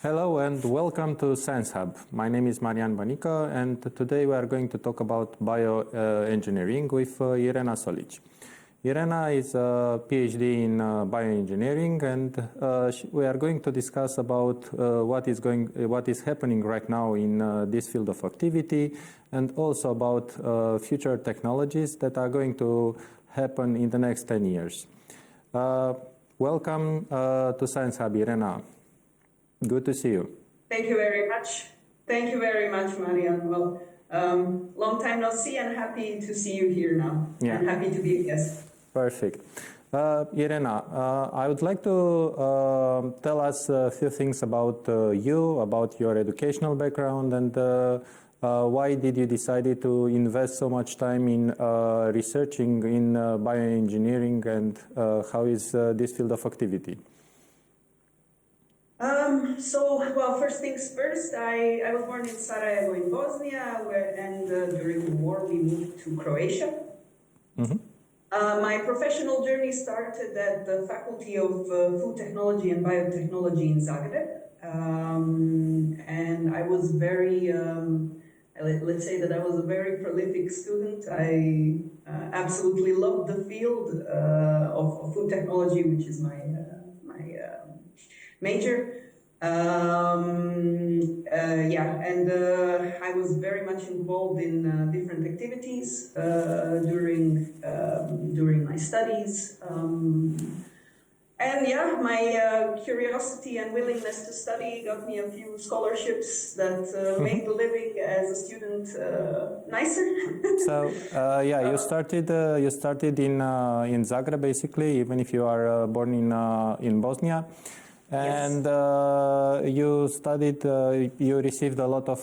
Hello and welcome to Science Hub. My name is Marian Bănică and today we are going to talk about bioengineering with Irena Soljic. Irena is a PhD in bioengineering and we are going to discuss about what is happening right now in this field of activity and also about future technologies that are going to happen in the next 10 years. Welcome to Science Hub, Irena. Good to see you. Thank you very much. Thank you very much, Marian. Well, long time no see and happy to see you here now. Yeah. And happy to be a guest. Perfect. Irena, I would like to tell us a few things about you, about your educational background, and why did you decide to invest so much time in researching in bioengineering, and how is this field of activity? Well, first things first, I was born in Sarajevo in Bosnia, and during the war we moved to Croatia. Mm-hmm. My professional journey started at the Faculty of Food Technology and Biotechnology in Zagreb. And I was very, let's say that I was a very prolific student. I absolutely loved the field of food technology, which is my major. I was very much involved in different activities during my studies. My curiosity and willingness to study got me a few scholarships that made the living as a student nicer. So you started in Zagreb basically, even if you are born in Bosnia. And yes. You studied. You received a lot of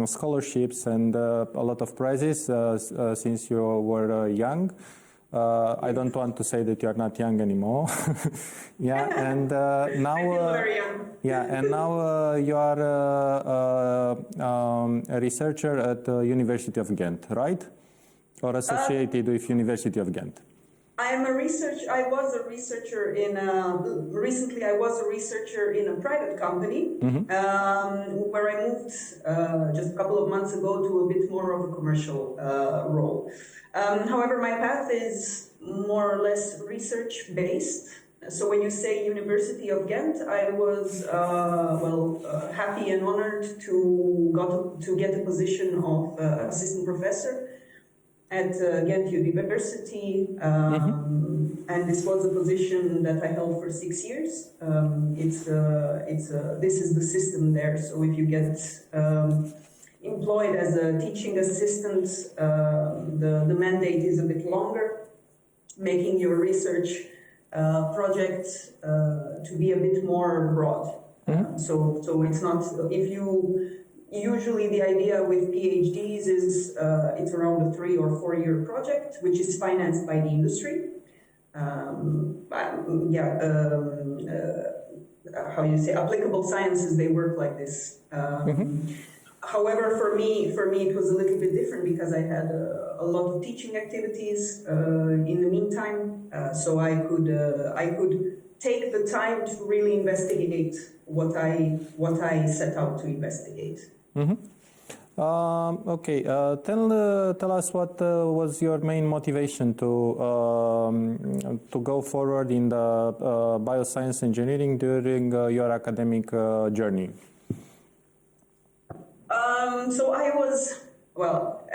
scholarships and a lot of prizes since you were young. I don't want to say that you are not young anymore. And now. I feel very young. And now you are a researcher at the University of Ghent, right? Or associated with University of Ghent. I was a researcher recently I was a researcher in a private company, mm-hmm. Where I moved just a couple of months ago to a bit more of a commercial role. However, my path is more or less research-based. So when you say University of Ghent, I was happy and honored to get a position of assistant professor at Ghent University, and this was a position that I held for 6 years. This is the system there. So if you get employed as a teaching assistant, the mandate is a bit longer, making your research project to be a bit more broad. Mm-hmm. So it's not if you. Usually the idea with PhDs is it's around a 3 or 4 year project, which is financed by the industry. Applicable sciences, they work like this. Mm-hmm. However, for me it was a little bit different because I had a lot of teaching activities in the meantime, so I could take the time to really investigate what I set out to investigate. Mm-hmm. Okay. Tell us what was your main motivation to go forward in the bioscience engineering during your academic journey.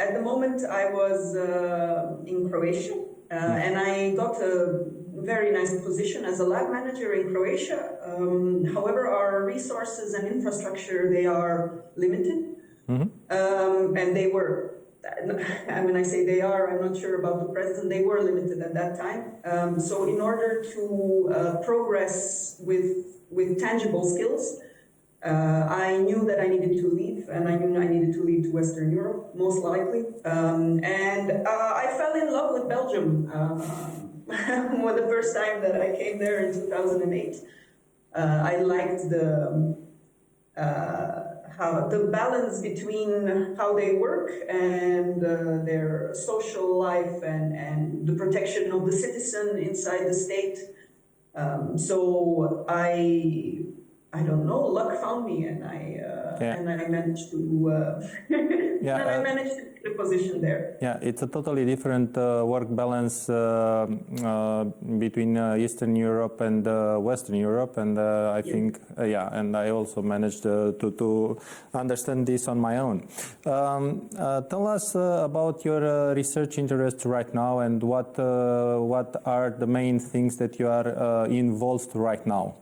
At the moment I was in Croatia, and I got a very nice position as a lab manager in Croatia. However, our resources and infrastructure, they are limited. Mm-hmm. And they were, when I say they are, I'm not sure about the present, they were limited at that time. So in order to progress with tangible skills, I knew that I needed to leave, and I knew I needed to leave to Western Europe, most likely. I fell in love with Belgium. The first time that I came there in 2008, I liked the balance between how they work and their social life and the protection of the citizen inside the state. So I don't know, luck found me, and I managed to I managed to get a position there. Yeah, it's a totally different work balance between Eastern Europe and Western Europe, and I think and I also managed to understand this on my own. Tell us about your research interests right now, and what are the main things that you are involved right now?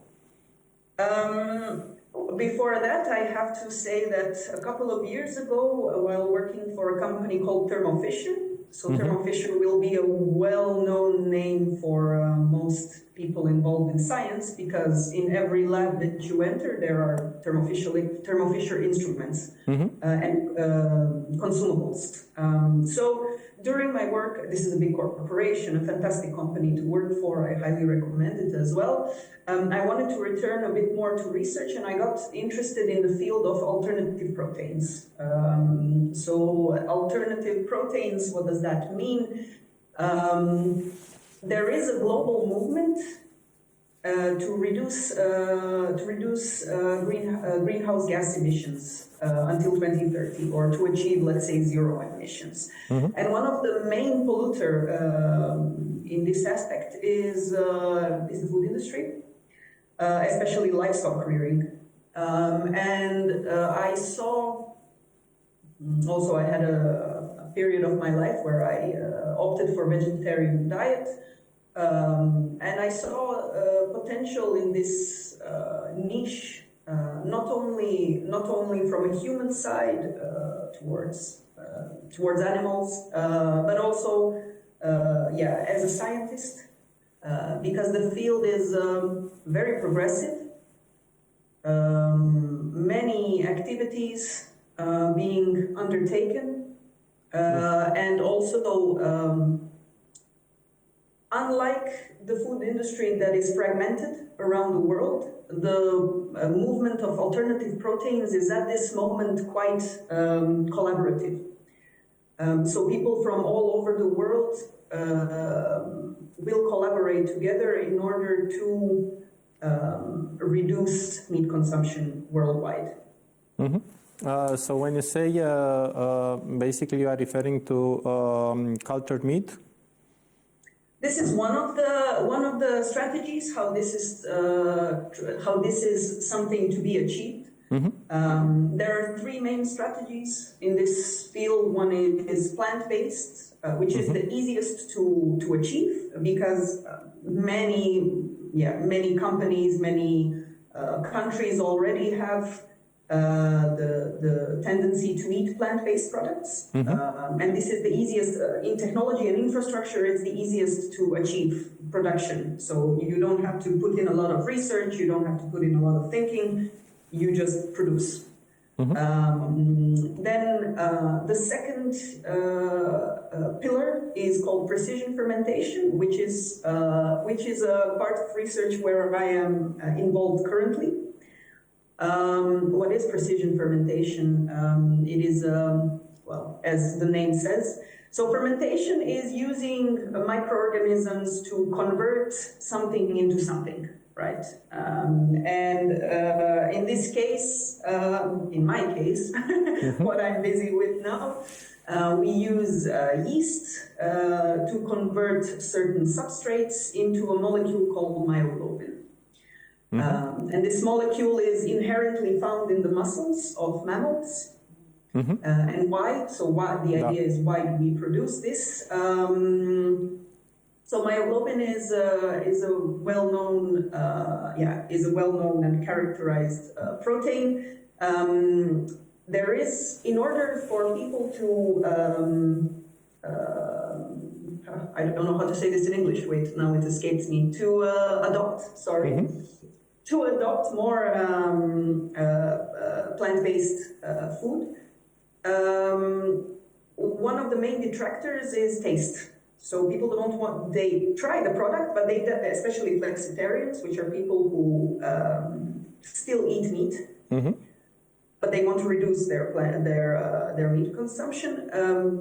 Before that, I have to say that a couple of years ago, while working for a company called Thermo Fisher, Thermo Fisher will be a well-known name for most people involved in science, because in every lab that you enter, there are Thermo Fisher instruments and consumables. So during my work, this is a big corporation, a fantastic company to work for. I highly recommend it as well. I wanted to return a bit more to research, and I got interested in the field of alternative proteins. So alternative proteins, what does that mean? There is a global movement to reduce greenhouse gas emissions until 2030, or to achieve, let's say, zero emissions. And one of the main polluter in this aspect is the food industry, especially livestock rearing. And I saw, also I had a period of my life where I opted for vegetarian diet, and I saw potential in this niche, not only from a human side towards animals, but also as a scientist, because the field is very progressive. Many activities being undertaken, and also unlike the food industry that is fragmented around the world, the movement of alternative proteins is at this moment quite collaborative. So people from all over the world will collaborate together in order to reduce meat consumption worldwide. So when you say basically you are referring to cultured meat? This is one of the strategies, how this is something to be achieved. There are three main strategies in this field. One is plant-based, which is the easiest to achieve, because many companies, many countries already have the tendency to eat plant-based products. And this is the easiest, in technology and infrastructure, it's the easiest to achieve production. So you don't have to put in a lot of research, you don't have to put in a lot of thinking, you just produce. Then the second pillar is called precision fermentation, which is a part of research where I am involved currently. What is precision fermentation? It is, as the name says, so fermentation is using microorganisms to convert something into something, right? In this case, in my case, what I'm busy with now, we use yeast to convert certain substrates into a molecule called myoglobin. And this molecule is inherently found in the muscles of mammals. And why? So the idea is, why do we produce this? So myoglobin is a well-known and characterized protein. There is, in order for people to I don't know how to say this in English. Wait, now it escapes me. To adopt. Sorry. To adopt more plant-based food. One of the main detractors is taste. So people don't want, they try the product, but they, especially flexitarians, which are people who still eat meat, but they want to reduce their meat consumption.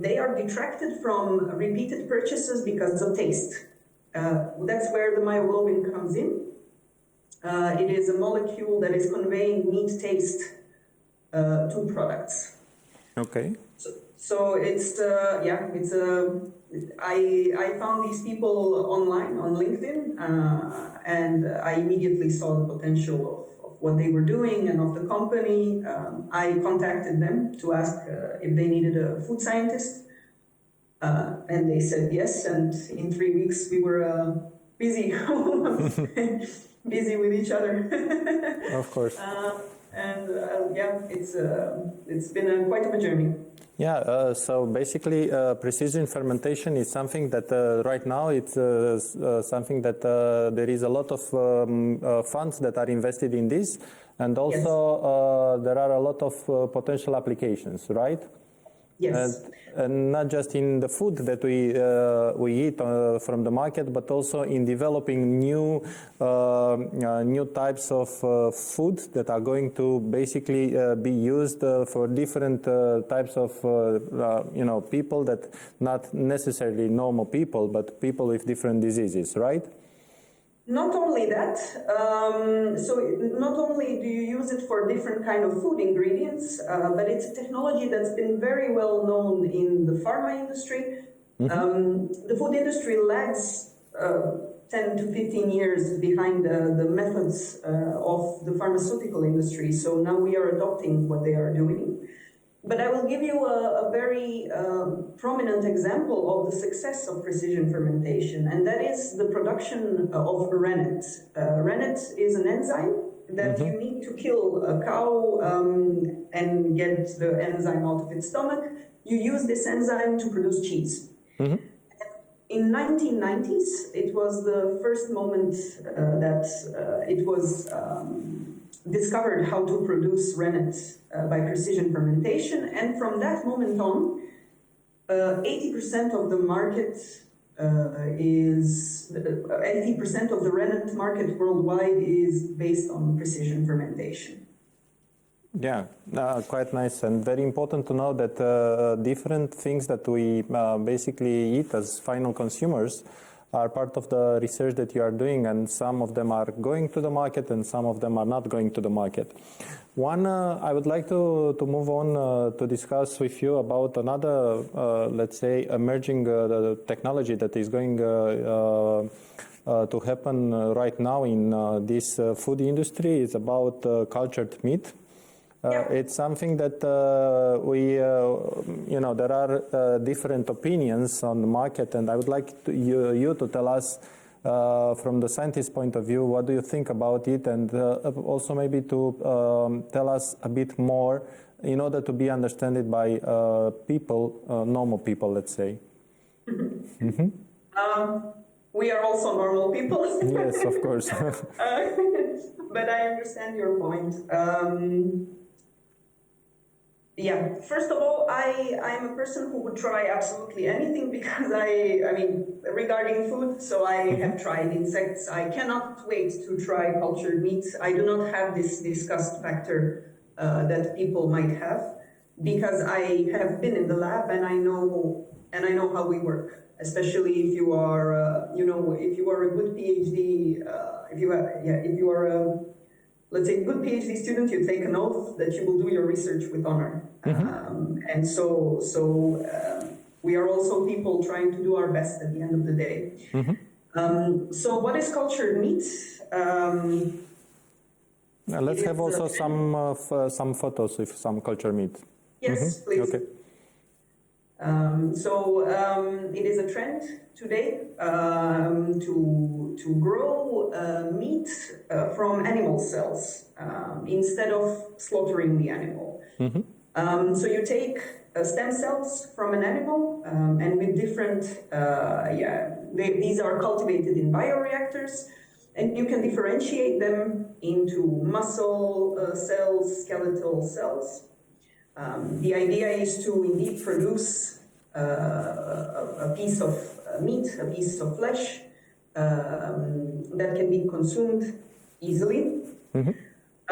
They are detracted from repeated purchases because of taste. That's where the myoglobin comes in. It is a molecule that is conveying meat taste to products. Okay. So I found these people online on LinkedIn, and I immediately saw the potential of what they were doing and of the company. I contacted them to ask if they needed a food scientist, and they said yes. And in 3 weeks we were busy, busy with each other. Of course. It's been quite of a journey. Yeah, so basically precision fermentation is something that right now it's something that there is a lot of funds that are invested in this, and also there are a lot of potential applications, right? Yes. And not just in the food that we eat from the market, but also in developing new types of food that are going to basically be used for different types of people that not necessarily normal people, but people with different diseases, right? Not only that, so not only do you use it for different kind of food ingredients, but it's a technology that's been very well known in the pharma industry. The food industry lags 10 to 15 years behind the methods of the pharmaceutical industry. So now we are adopting what they are doing. But I will give you a very prominent example of the success of precision fermentation, and that is the production of rennet. Rennet is an enzyme that you need to kill a cow and get the enzyme out of its stomach. You use this enzyme to produce cheese. In 1990s, it was the first moment that it was discovered how to produce rennet by precision fermentation, and from that moment on, 80% of the market 80% of the rennet market worldwide is based on precision fermentation. Yeah, quite nice, and very important to know that different things that we basically eat as final consumers are part of the research that you are doing, and some of them are going to the market and some of them are not going to the market. One, I would like to move on to discuss with you about another, let's say, emerging technology that is going to happen right now in this food industry. It's about cultured meat. It's something that there are different opinions on the market, and I would like you to tell us from the scientist point of view, what do you think about it, and also maybe to tell us a bit more in order to be understood by people, normal people, let's say. We are also normal people. Yes, of course. But I understand your point. Yeah, first of all, I'm a person who would try absolutely anything because I mean, regarding food, so I have tried insects. I cannot wait to try cultured meat. I do not have this disgust factor that people might have because I have been in the lab and I know how we work. Especially if you are, if you are a good PhD, if you are a, let's say, good PhD student, you take an oath that you will do your research with honor. And so we are also people trying to do our best at the end of the day. So what is cultured meat? Let's have also some photos with some cultured meat. Yes, please. Okay. It is a trend today to grow meat from animal cells instead of slaughtering the animal. So you take stem cells from an animal and with different, these are cultivated in bioreactors, and you can differentiate them into muscle cells, skeletal cells. The idea is to indeed produce a piece of meat, a piece of flesh that can be consumed easily.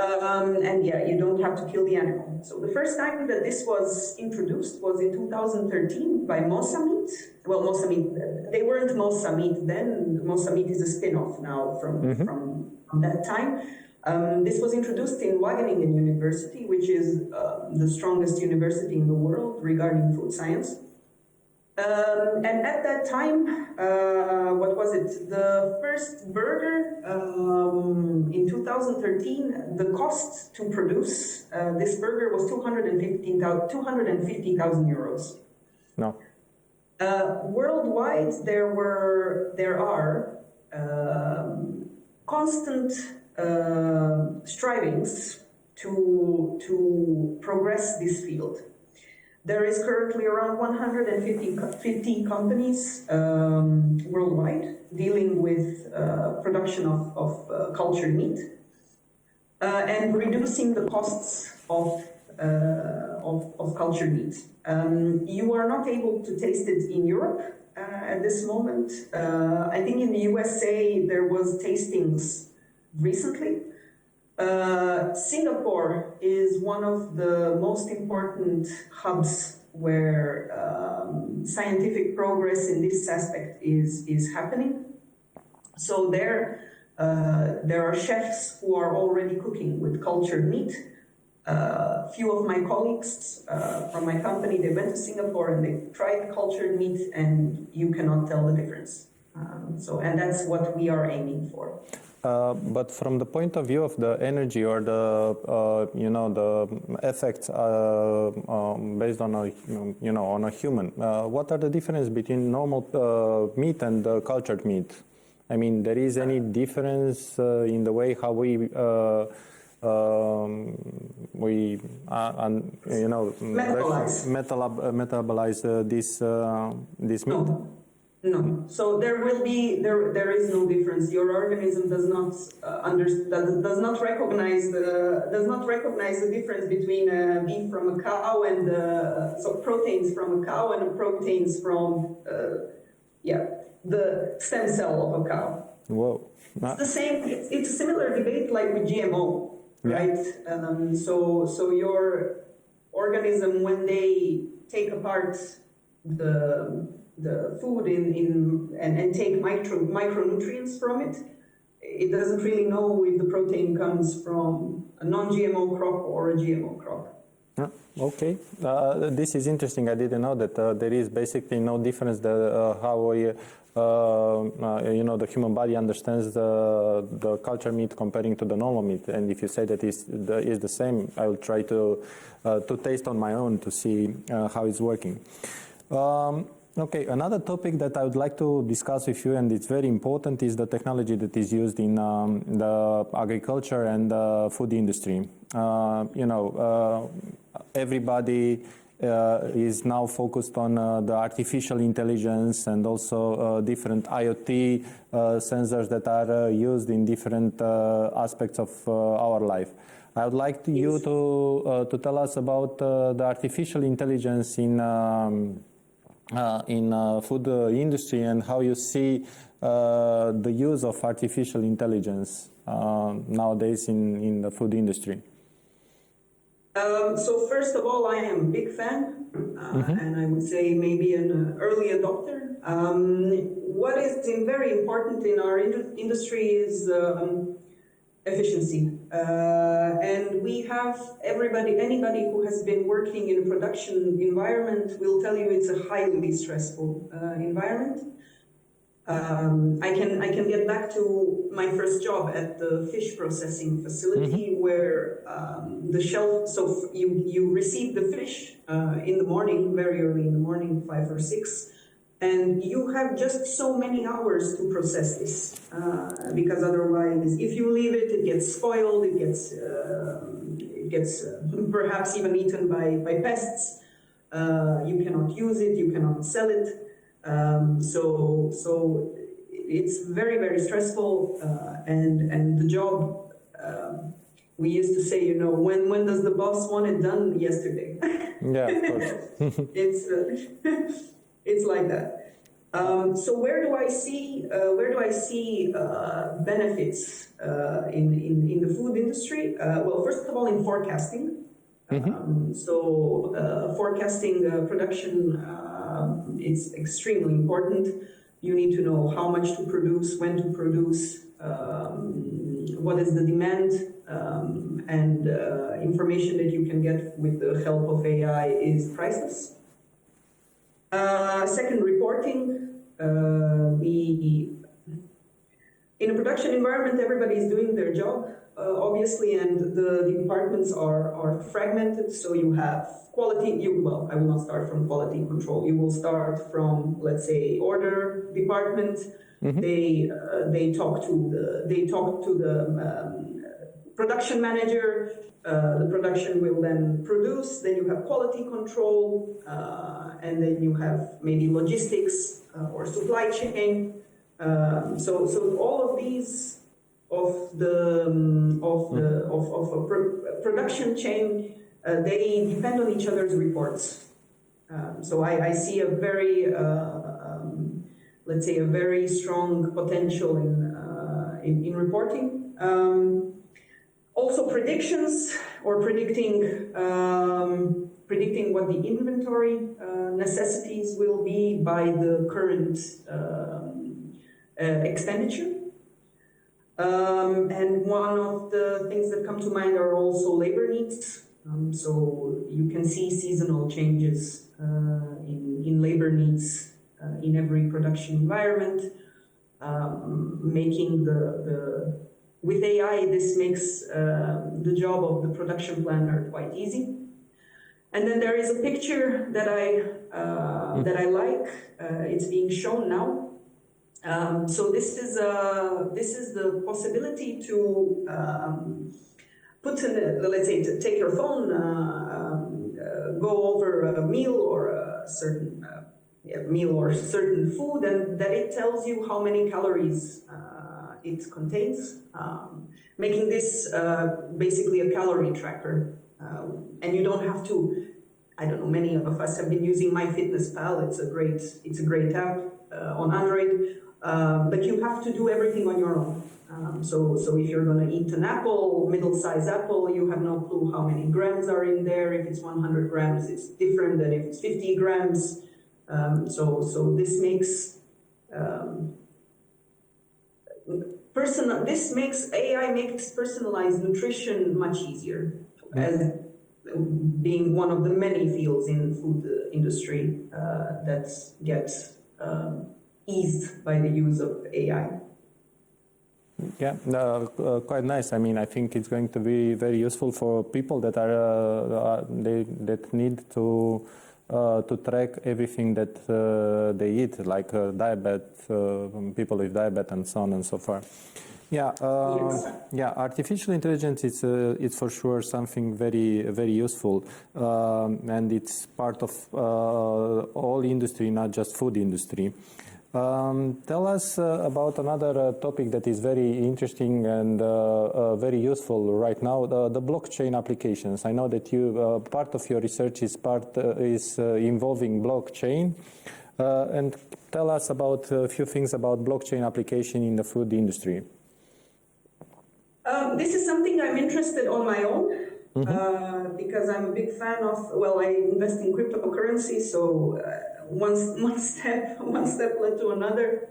And you don't have to kill the animal. So the first time that this was introduced was in 2013 by Mosa Meat. Well, Mosa Meat, they weren't Mosa Meat then. Mosa Meat is a spin-off now from from that time. This was introduced in Wageningen University, which is the strongest university in the world regarding food science. And at that time, what was it? The first burger in 2013, the cost to produce this burger was 250,000 euros. No. Worldwide, there are constant strivings to progress this field. There is currently around 150 companies worldwide dealing with production of cultured meat and reducing the costs of cultured meat. You are not able to taste it in Europe at this moment. I think in the USA there was tastings recently. Singapore is one of the most important hubs where scientific progress in this aspect is happening. So there are chefs who are already cooking with cultured meat. Few of my colleagues from my company, they went to Singapore and they tried cultured meat, and you cannot tell the difference. And that's what we are aiming for. But from the point of view of the energy or the the effects based on on a human, what are the difference between normal meat and cultured meat? I mean, there is any difference in the way how we metabolize this meat? No. So there is no difference. Your organism does not recognize the difference between beef from a cow and so proteins from a cow and proteins from the stem cell of a cow. Whoa. It's the same. It's a similar debate like with GMO, right? So your organism, when they take apart the food and take micronutrients from it, it doesn't really know if the protein comes from a non-GMO crop or a GMO crop. Okay, this is interesting. I didn't know that there is basically no difference how we, the human body understands the cultured meat comparing to the normal meat. And if you say that is the same, I will try to taste on my own to see how it's working. Okay, another topic that I would like to discuss with you, and it's very important, is the technology that is used in the agriculture and the food industry. Everybody is now focused on the artificial intelligence and also different IoT sensors that are used in different aspects of our life. I would like you to tell us about the artificial intelligence in food industry and how you see the use of artificial intelligence nowadays in the food industry. So first of all, I am a big fan, and I would say maybe an early adopter. What is very important in our industry is efficiency. And we have anybody who has been working in a production environment will tell you it's a highly stressful environment. I can get back to my first job at the fish processing facility where the shelf, so you receive the fish in the morning, very early in the morning, 5 or 6, and you have just so many hours to process this because otherwise, if you leave it, it gets spoiled, it gets perhaps even eaten by pests. You cannot use it, you cannot sell it. So it's very, very stressful, and the job, we used to say, when does the boss want it done? Yesterday. Yeah, of course. It's like that. So where do I see benefits in the food industry? Well, first of all, in forecasting. Forecasting production is extremely important. You need to know how much to produce, when to produce, what is the demand, and information that you can get with the help of AI is priceless. Second, reporting. In a production environment, everybody is doing their job, obviously, and the departments are fragmented. So you have quality. Well, I will not start from quality control. You will start from, let's say, order department. Mm-hmm. They talk to the production manager. The production will then produce. Then you have quality control, and then you have maybe logistics or supply chain. So all of these of a production chain, they depend on each other's reports. So I see a very let's say a very strong potential in reporting. Also predictions or predicting what the inventory necessities will be by the current expenditure. And one of the things that come to mind are also labor needs. So you can see seasonal changes in labor needs in every production environment, making with AI, this makes the job of the production planner quite easy. And then there is a picture that I like. It's being shown now. So this is the possibility to put in, let's say, to take your phone, go over a meal or a certain certain food, and that it tells you how many calories it contains, making this basically a calorie tracker. And you don't have to. I don't know. Many of us have been using MyFitnessPal. It's a great app on Android. But you have to do everything on your own. So if you're going to eat an apple, middle-sized apple, you have no clue how many grams are in there. If it's 100 grams, it's different than if it's 50 grams. So this makes AI makes personalized nutrition much easier, as being one of the many fields in food industry that gets eased by the use of AI. Yeah, quite nice. I mean, I think it's going to be very useful for people that that need to track everything that they eat, like people with diabetes and so on and so forth. Yeah, Yes. yeah. Artificial intelligence it's for sure something very, very useful, and it's part of all industry, not just food industry. Tell us about another topic that is very interesting and very useful right now: the blockchain applications. I know that you part of your research is involving blockchain, and tell us about a few things about blockchain application in the food industry. This is something I'm interested on my own, because I'm a big fan of, well, I invest in cryptocurrency, so one step led to another.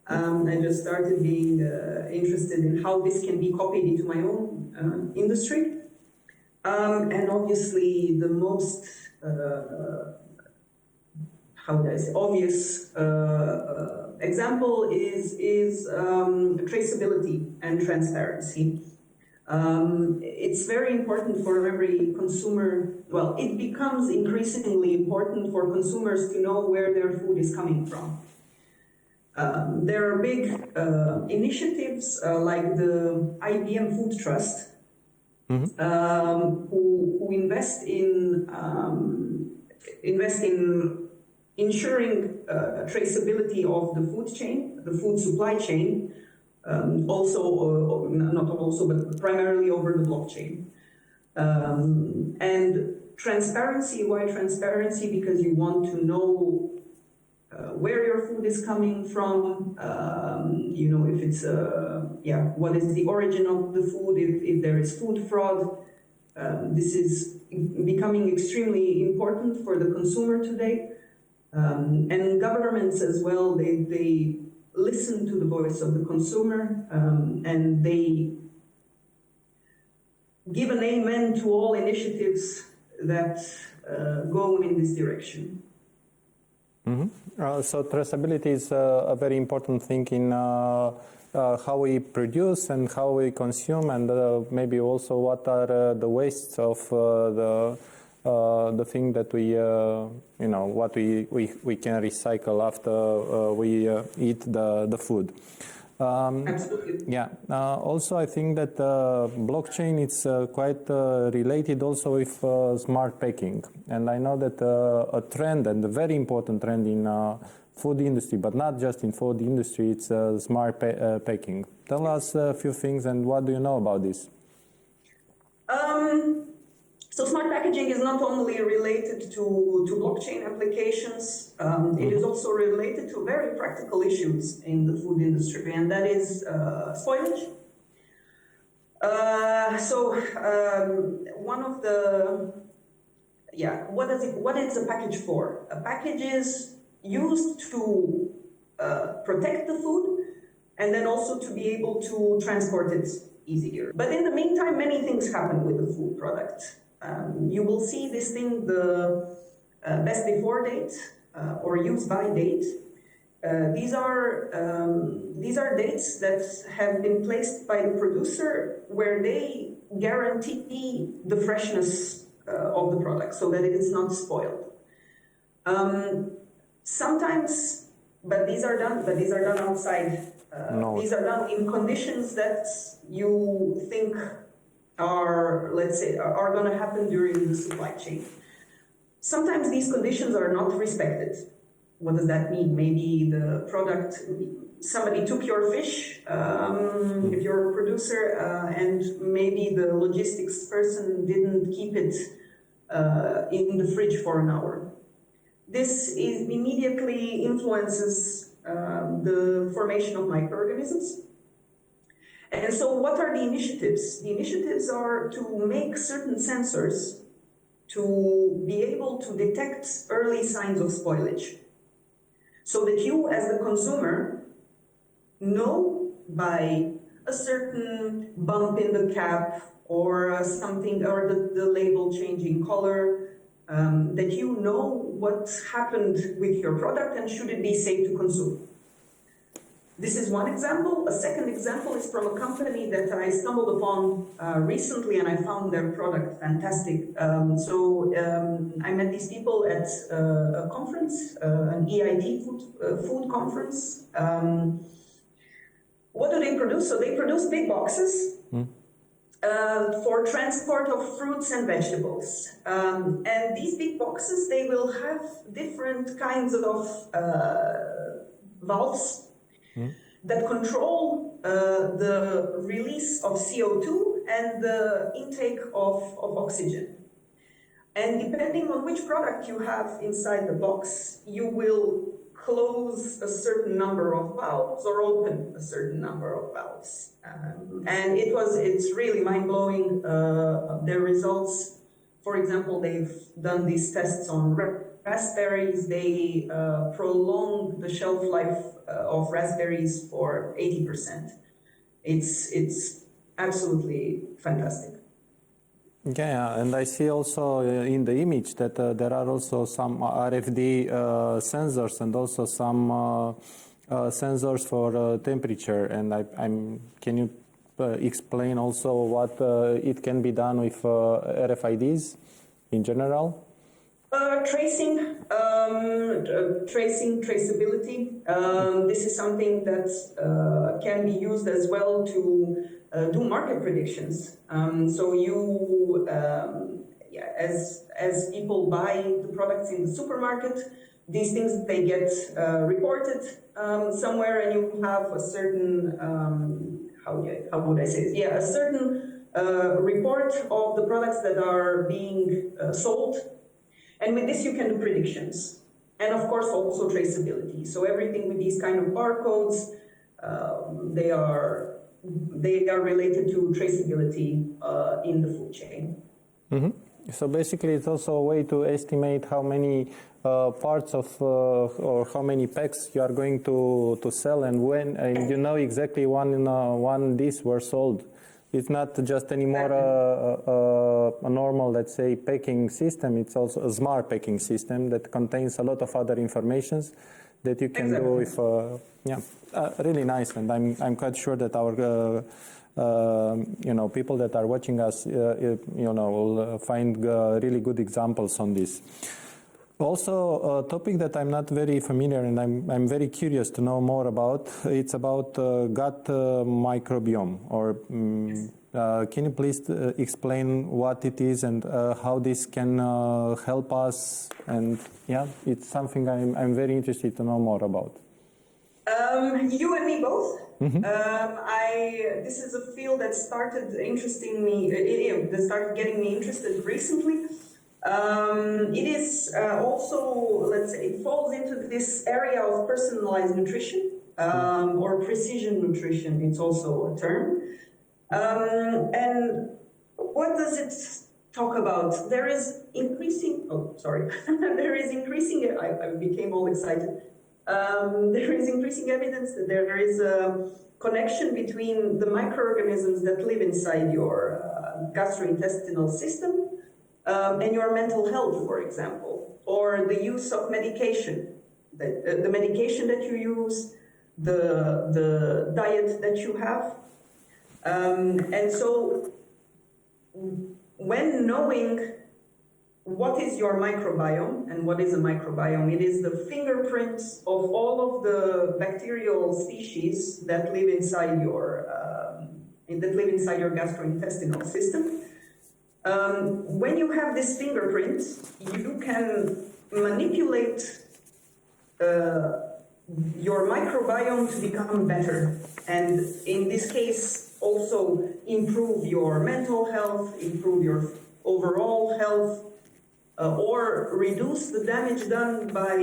I just started being interested in how this can be copied into my own industry. And obviously the most, obvious example is traceability and transparency. It's very important for every consumer. Well, it becomes increasingly important for consumers to know where their food is coming from. There are big initiatives like the IBM Food Trust, who invest in ensuring traceability of the food chain, the food supply chain, but primarily over the blockchain. And transparency, why transparency? Because you want to know where your food is coming from, if it's, what is the origin of the food, if there is food fraud. This is becoming extremely important for the consumer today. And governments as well, they listen to the voice of the consumer, and they give an amen to all initiatives that go in this direction. So traceability is a very important thing in how we produce and how we consume, and maybe also what are the wastes of the thing that we, what we can recycle after we eat the food. Absolutely. Yeah. Also, I think that blockchain is quite related also with smart packing, and I know that a trend and a very important trend in food industry, but not just in food industry, it's smart packing. Tell us a few things, and what do you know about this? So smart packaging is not only related to blockchain applications, it is also related to very practical issues in the food industry, and that is spoilage. One of the, what is a package for? A package is used to protect the food and then also to be able to transport it easier. But in the meantime, many things happen with the food product. You will see this thing, the best before date or use by date. These are dates that have been placed by the producer where they guarantee the freshness of the product so that it is not spoiled. Sometimes, but these are done outside. No. These are done in conditions that you think are, let's say, are going to happen during the supply chain. Sometimes these conditions are not respected. What does that mean? Maybe the product, somebody took your fish, if you're a producer, and maybe the logistics person didn't keep it in the fridge for an hour. This immediately influences the formation of microorganisms. And so what are the initiatives? The initiatives are to make certain sensors to be able to detect early signs of spoilage, so that you, as the consumer, know by a certain bump in the cap or something, or the label changing color, that you know what happened with your product and should it be safe to consume. This is one example. A second example is from a company that I stumbled upon recently, and I found their product fantastic. I met these people at a conference, an EID food conference. What do they produce? So they produce big boxes for transport of fruits and vegetables. And these big boxes, they will have different kinds of valves that control the release of CO2 and the intake of oxygen. And depending on which product you have inside the box, you will close a certain number of valves or open a certain number of valves. And it's really mind-blowing, their results. For example, they've done these tests on raspberries. They prolong the shelf life of raspberries for 80%. It's absolutely fantastic. Yeah, and I see also in the image that there are also some RFD sensors and also some sensors for temperature. And can you explain also what it can be done with RFIDs in general? Traceability. This is something that can be used as well to do market predictions. As people buy the products in the supermarket, these things, they get reported somewhere, and you have a certain, how would I say it? Yeah, a certain report of the products that are being sold. And with this, you can do predictions. And of course, also traceability. So everything with these kind of barcodes, they are related to traceability in the food chain. So basically, it's also a way to estimate how many parts of or how many packs you are going to sell, and when, and you know exactly one these were sold. It's not just anymore a normal, let's say, packing system. It's also a smart packing system that contains a lot of other informations that you can do with. Really nice, and I'm quite sure that our people that are watching us, will find really good examples on this. Also, a topic that I'm not very familiar and I'm very curious to know more about. It's about gut microbiome. Or can you please explain what it is and how this can help us? And it's something I'm very interested to know more about. You and me both. Mm-hmm. This is a field that started interesting me. That started getting me interested recently. It is also, let's say, it falls into this area of personalized nutrition or precision nutrition. It's also a term. And what does it talk about? There is increasing. There is increasing. I became all excited. There is increasing evidence that there is a connection between the microorganisms that live inside your gastrointestinal system and your mental health, for example, or the use of medication, the medication that you use, the diet that you have. And so when knowing what is your microbiome and what is a microbiome, it is the fingerprints of all of the bacterial species that live inside your gastrointestinal system. When you have this fingerprint, you can manipulate your microbiome to become better, and in this case also improve your mental health, improve your overall health, or reduce the damage done by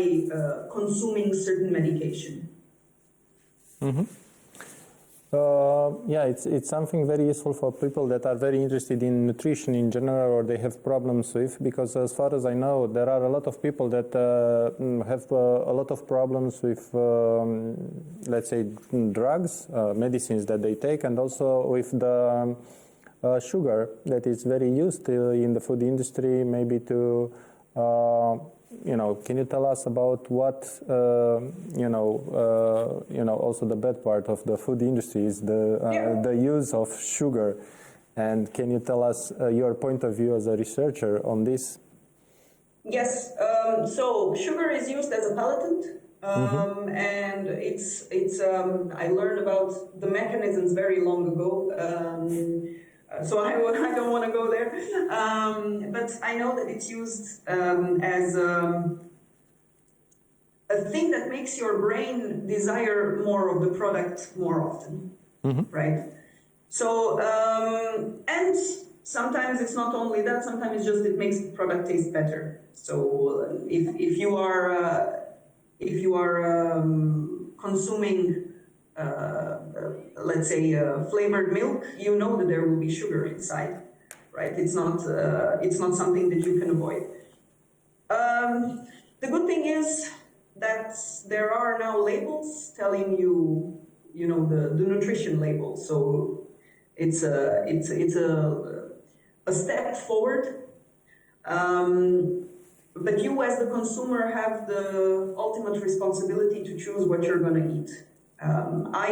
consuming certain medication. Mm-hmm. It's something very useful for people that are very interested in nutrition in general, or they have problems with, because as far as I know, there are a lot of people that have a lot of problems with, let's say, drugs, medicines that they take, and also with the sugar that is very used in the food industry, maybe to can you tell us about what also the bad part of the food industry is the use of sugar, and can you tell us your point of view as a researcher on this? Yes, so sugar is used as a pelletant, and it's I learned about the mechanisms very long ago. So I don't want to go there, but I know that it's used as a thing that makes your brain desire more of the product more often, right? So, and sometimes it's not only that, sometimes it's just it makes the product taste better. So if you are consuming let's say flavored milk, you know that there will be sugar inside, right? It's not something that you can avoid. The good thing is that there are now labels telling you, the nutrition label. So it's a step forward. But you as the consumer have the ultimate responsibility to choose what you're going to eat. I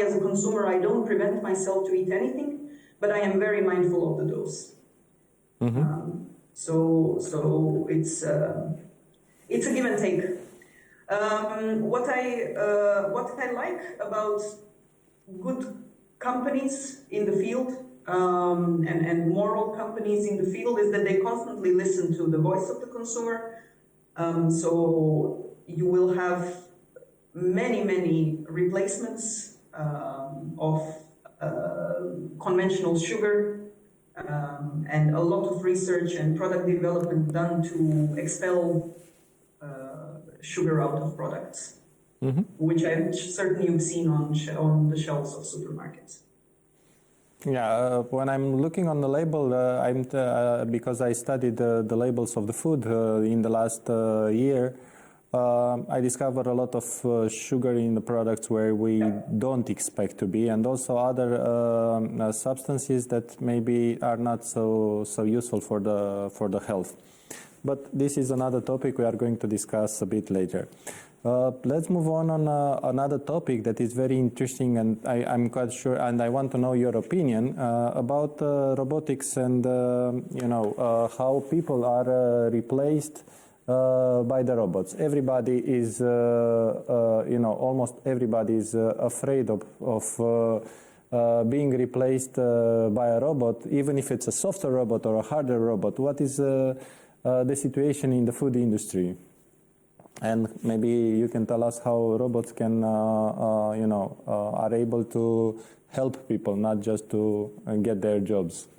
as a consumer, I don't prevent myself to eat anything, but I am very mindful of the dose. So it's a give and take. What I like about good companies in the field and moral companies in the field is that they constantly listen to the voice of the consumer. So you will have many replacements of conventional sugar and a lot of research and product development done to expel sugar out of products, which I'm certain you've seen on the shelves of supermarkets. When I'm looking on the label, because I studied the labels of the food in the last year, I discovered a lot of sugar in the products where we don't expect to be, and also other substances that maybe are not so useful for the health. But this is another topic we are going to discuss a bit later. Let's move on another topic that is very interesting, and I'm quite sure, and I want to know your opinion about robotics and how people are replaced by the robots. Everybody is, almost everybody is afraid of being replaced by a robot, even if it's a softer robot or a harder robot. What is the situation in the food industry? And maybe you can tell us how robots can, are able to help people, not just to get their jobs.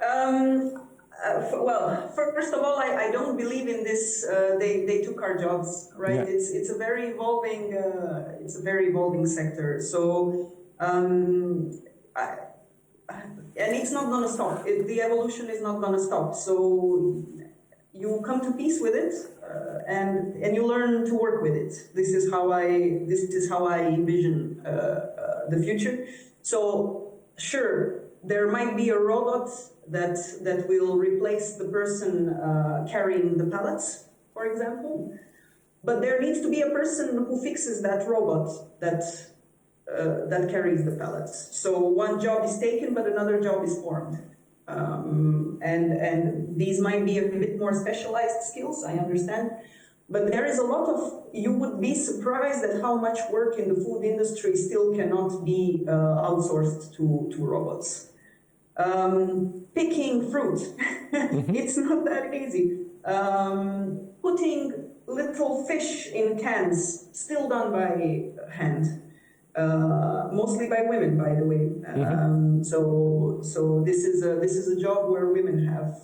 Well, first of all, I don't believe in this. They took our jobs, right? Yeah. It's a very evolving sector. So, and it's not going to stop. The evolution is not going to stop. So you come to peace with it, and you learn to work with it. This is how I envision the future. So sure, there might be a robot that will replace the person carrying the pallets, for example. But there needs to be a person who fixes that robot that carries the pallets. So one job is taken, but another job is formed. And these might be a bit more specialized skills, I understand. But there is a lot of, you would be surprised at how much work in the food industry still cannot be outsourced to robots. Picking fruit, it's not that easy. Putting little fish in cans, still done by hand. Mostly by women, by the way. So this is a job where women have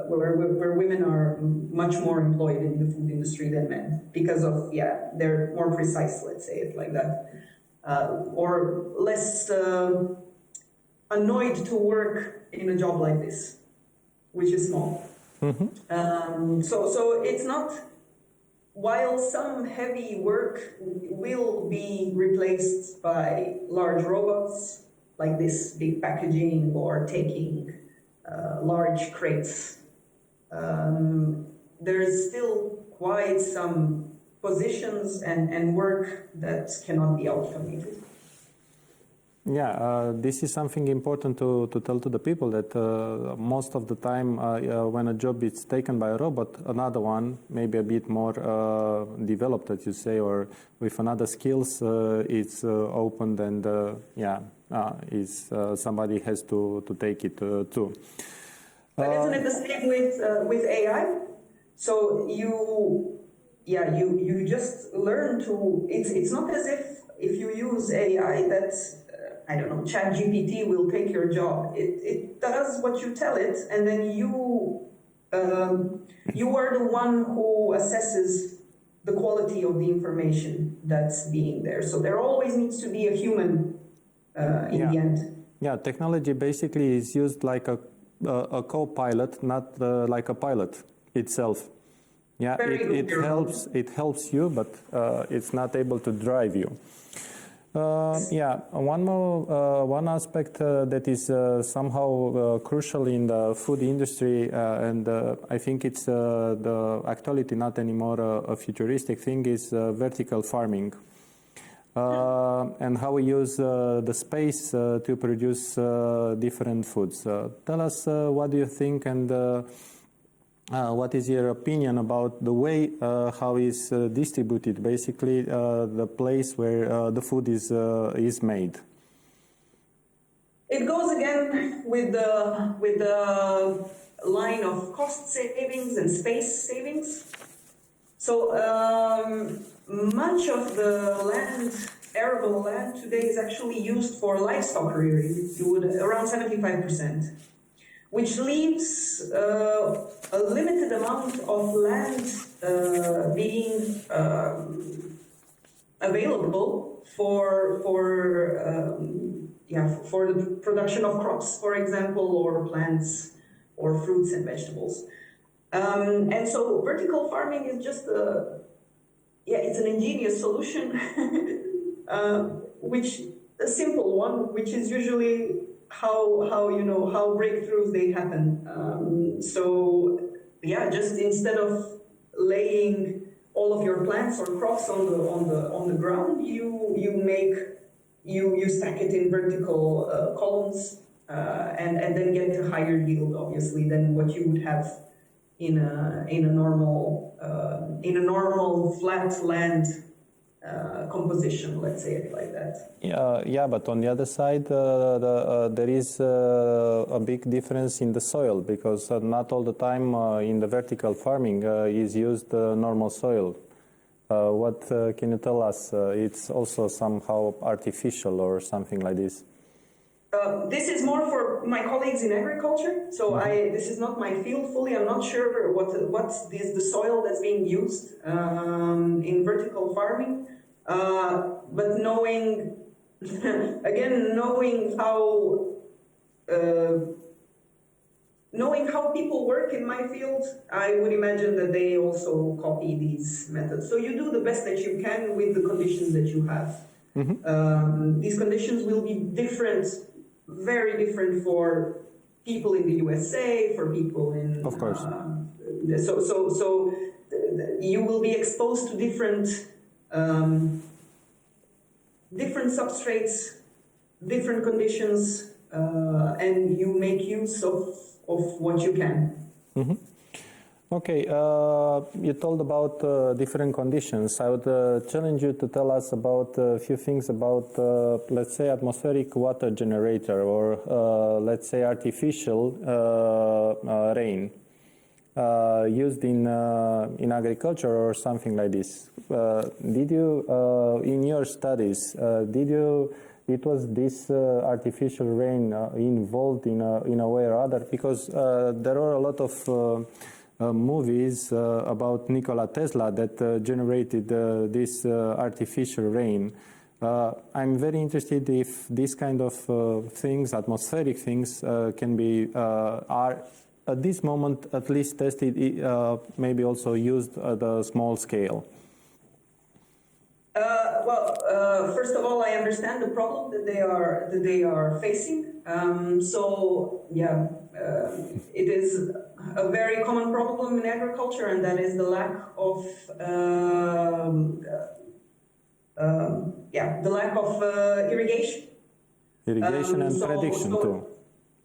where women are much more employed in the food industry than men because of they're more precise, let's say it like that, or less annoyed to work in a job like this, which is small. So it's not. While some heavy work will be replaced by large robots, like this big packaging or taking large crates, there's still quite some positions and work that cannot be automated. This is something important to tell to the people that most of the time when a job is taken by a robot, another one, maybe a bit more developed, as you say, or with another skills, it's opened and somebody has to take it too. But isn't it the same with AI? So you just learn to. It's not as if you use AI that's. I don't know, ChatGPT will take your job. It does what you tell it, and then you are the one who assesses the quality of the information that's being there. So there always needs to be a human in the end. Yeah, technology basically is used like a co-pilot, not like a pilot itself. Yeah, it helps you, but it's not able to drive you. One aspect that is somehow crucial in the food industry, and I think it's the actuality, not anymore a futuristic thing, is vertical farming. And how we use the space to produce different foods. Tell us what do you think, and what is your opinion about the way how is distributed, basically the place where the food is made? It goes again with the line of cost savings and space savings. So much of the land, arable land today, is actually used for livestock rearing. Around 75%. Which leaves a limited amount of land being available for for the production of crops, for example, or plants or fruits and vegetables. And so vertical farming is just it's an ingenious solution, a simple one, which is usually how breakthroughs they happen. Just instead of laying all of your plants or crops on the ground, you stack it in vertical columns and then get a higher yield, obviously, than what you would have in a normal flat land composition, let's say it like that. Yeah, but on the other side, there is a big difference in the soil, because not all the time in the vertical farming is used normal soil. What can you tell us? It's also somehow artificial or something like this. This is more for my colleagues in agriculture. So this is not my field fully. I'm not sure what is the soil that's being used in vertical farming. But knowing how people work in my field, I would imagine that they also copy these methods. So you do the best that you can with the conditions that you have. These conditions will be different, very different for people in the USA, for people in... Of course. So you will be exposed to different substrates, different conditions, and you make use of what you can. Okay, you told about different conditions. I would challenge you to tell us about a few things about, let's say, atmospheric water generator, or let's say artificial rain used in agriculture or something like this. Did you, in your studies, it was this artificial rain involved in a way or other? Because there are a lot of movies about Nikola Tesla that generated this artificial rain. I'm very interested if this kind of things, atmospheric things, can be, are at this moment at least tested, maybe also used at a small scale. First of all, I understand the problem that they are facing. It is a very common problem in agriculture, and that is the lack of irrigation. Irrigation and prediction too.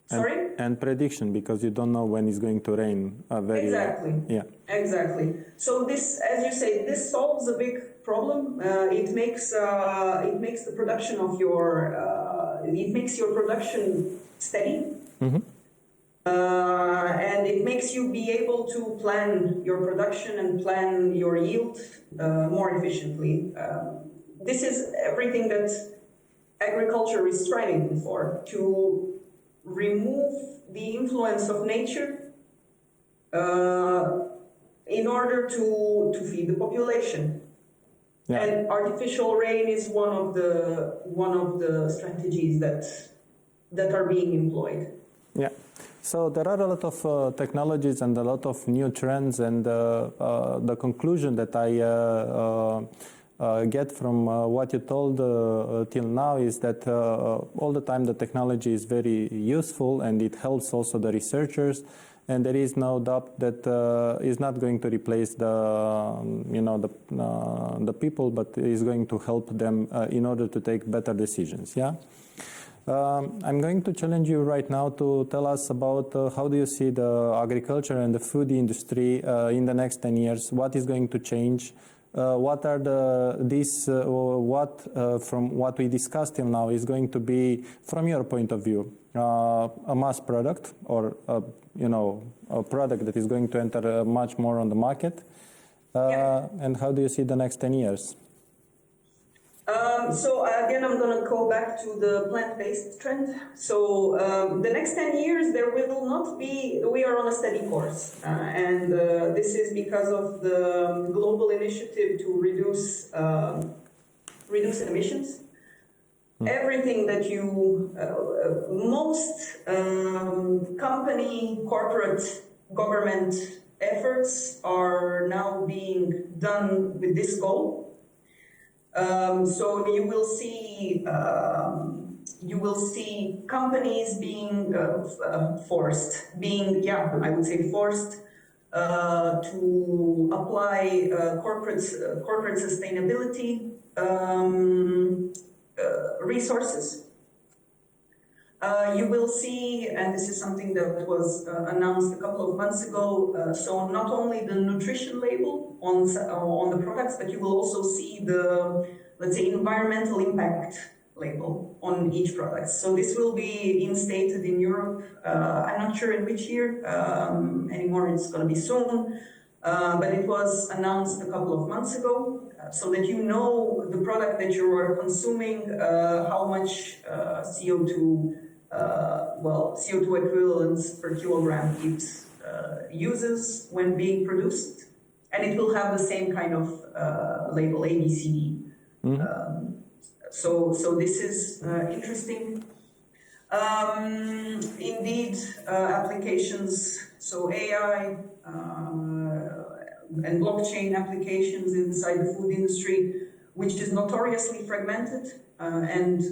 Sorry? And prediction, because you don't know when it's going to rain. Exactly. Yeah. Exactly. So this, as you say, this solves a big problem. It makes the production of it makes your production steady. And it makes you be able to plan your production and plan your yield more efficiently. This is everything that agriculture is striving for, to remove the influence of nature in order to feed the population. Yeah. And artificial rain is one of the strategies that are being employed. Yeah. So there are a lot of technologies and a lot of new trends, and the conclusion that I get from what you told till now is that all the time the technology is very useful and it helps also the researchers, and there is no doubt that is not going to replace the people, but is going to help them in order to take better decisions. Yeah. I'm going to challenge you right now to tell us about how do you see the agriculture and the food industry in the next 10 years? What is going to change? What are from what we discussed till now is going to be, from your point of view, a mass product, or a product that is going to enter much more on the market? And how do you see the next 10 years? So again, I'm going to go back to the plant-based trend. So the next 10 years, there will not be, we are on a steady course. And this is because of the global initiative to reduce emissions. everything that most company, corporate, government efforts are now being done with this goal. So you will see companies being forced to apply corporate sustainability resources. You will see, and this is something that was announced a couple of months ago, so not only the nutrition label on the products, but you will also see the, let's say, environmental impact label on each product. So this will be instated in Europe. I'm not sure in which year anymore, it's going to be soon. But it was announced a couple of months ago, so that you know the product that you are consuming, how much CO2 equivalents per kilogram it uses when being produced, and it will have the same kind of label, ABCD. So this is interesting. Indeed, applications, so AI and blockchain applications inside the food industry, which is notoriously fragmented, and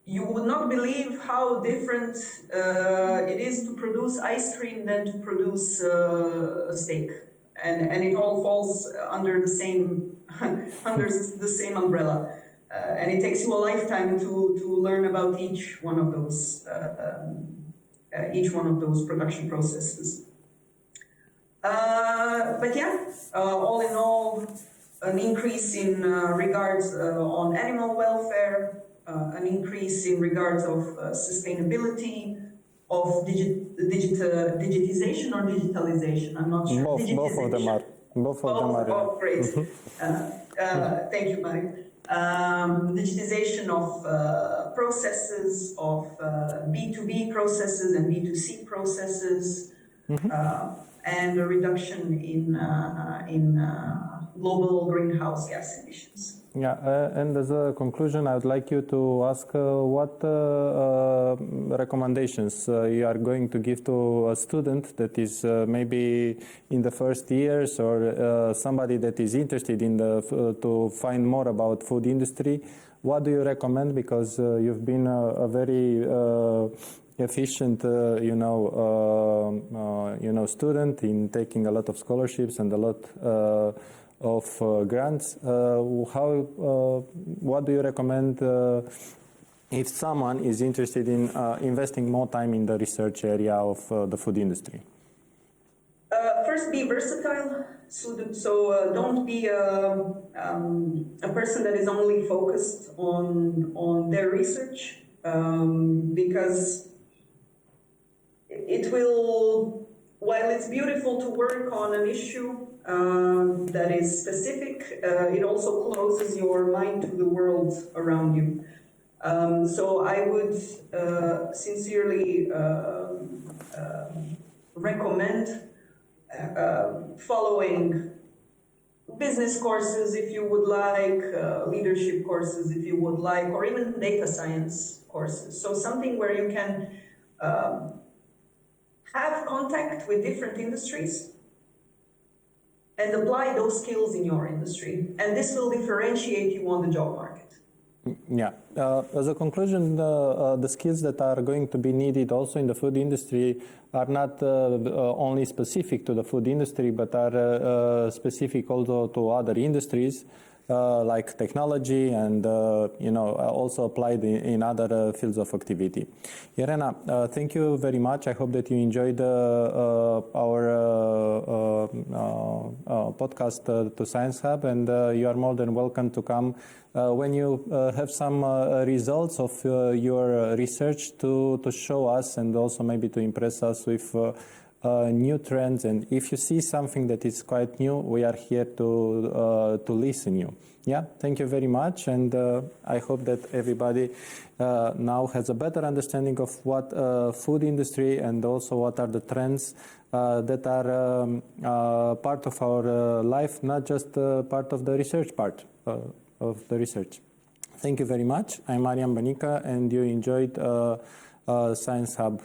you would not believe how different it is to produce ice cream than to produce a steak, and it all falls under the same umbrella, and it takes you a lifetime to learn about each one of those production processes. But yeah, all in all, an increase in regards on animal welfare, an increase in regards of sustainability, of digitization or digitalization. I'm not sure. Both of them are. Both of them are. Oh, great. Thank you, Marian. Digitization of processes, of B2B processes and B2C processes, and a reduction in global greenhouse gas emissions. Yeah, and as a conclusion, I would like you to ask what recommendations you are going to give to a student that is maybe in the first years, or somebody that is interested in to find more about food industry. What do you recommend? Because you've been a very efficient, student in taking a lot of scholarships and a lot of grants. What do you recommend if someone is interested in investing more time in the research area of the food industry? First, be versatile. So don't be a person that is only focused on their research, because it will, while it's beautiful to work on an issue that is specific, it also closes your mind to the world around you. So I would sincerely recommend following business courses if you would like, leadership courses if you would like, or even data science courses. So something where you can have contact with different industries and apply those skills in your industry, and this will differentiate you on the job market. Yeah. As a conclusion, the skills that are going to be needed also in the food industry are not only specific to the food industry, but are specific also to other industries like technology, and also applied in other fields of activity. Irena, thank you very much. I hope that you enjoyed our podcast to Science Hub, and you are more than welcome to come when you have some results of your research to show us, and also maybe to impress us with new trends. And if you see something that is quite new, we are here to listen you. Yeah, thank you very much, and I hope that everybody now has a better understanding of what food industry, and also what are the trends that are part of our life, not just part of the research part of the research. Thank you very much. I'm Marian Bănică, and you enjoyed Science Hub